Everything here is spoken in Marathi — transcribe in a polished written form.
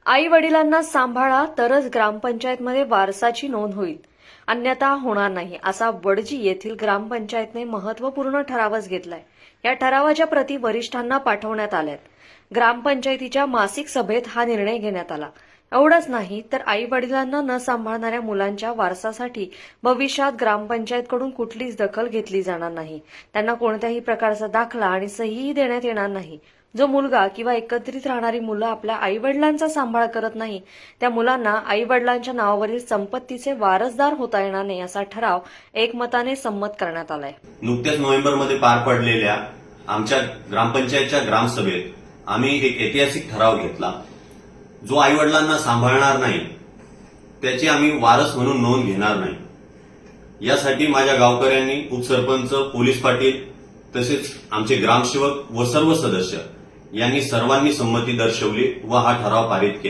आई वडिलांना सांभाळा तरच ग्रामपंचायतमध्ये वारसाची नोंद होईल, अन्यथा होणार नाही, असा वडजी येथील ग्रामपंचायतने महत्त्वपूर्ण ठरावच घेतलाय। या ठरावाच्या प्रती वरिष्ठांना पाठवण्यात आल्यात। ग्रामपंचायतीच्या मासिक सभेत हा निर्णय घेण्यात आला। एवढंच नाही तर आई वडिलांना न सांभाळणाऱ्या मुलांच्या वारसासाठी भविष्यात ग्रामपंचायतकडून कुठलीच दखल घेतली जाणार नाही। त्यांना कोणत्याही प्रकारचा दाखला आणि सहीही देण्यात येणार नाही। जो मुलगा किंवा एकत्रित राहणारी मुलं आपल्या आईवडिलांचा सांभाळ करत नाही, त्या मुलांना आईवडिलांच्या नावावरील संपत्तीचे वारसदार होता येणार नाही, असा ठराव एकमताने संमत करण्यात आलाय। नुकत्याच नोव्हेंबरमध्ये पार पडलेल्या आमच्या ग्रामपंचायतच्या ग्रामसभेत आम्ही एक ऐतिहासिक ठराव घेतला। जो आईवडिलांना सांभाळणार नाही त्याची आम्ही वारस म्हणून नोंद घेणार नाही। यासाठी माझ्या गावकऱ्यांनी, उपसरपंच, पोलीस पाटील तसेच आमचे ग्रामसेवक व सर्व सदस्य यांनी सर्वांनी संमती दर्शवली व हा ठराव पारित केला।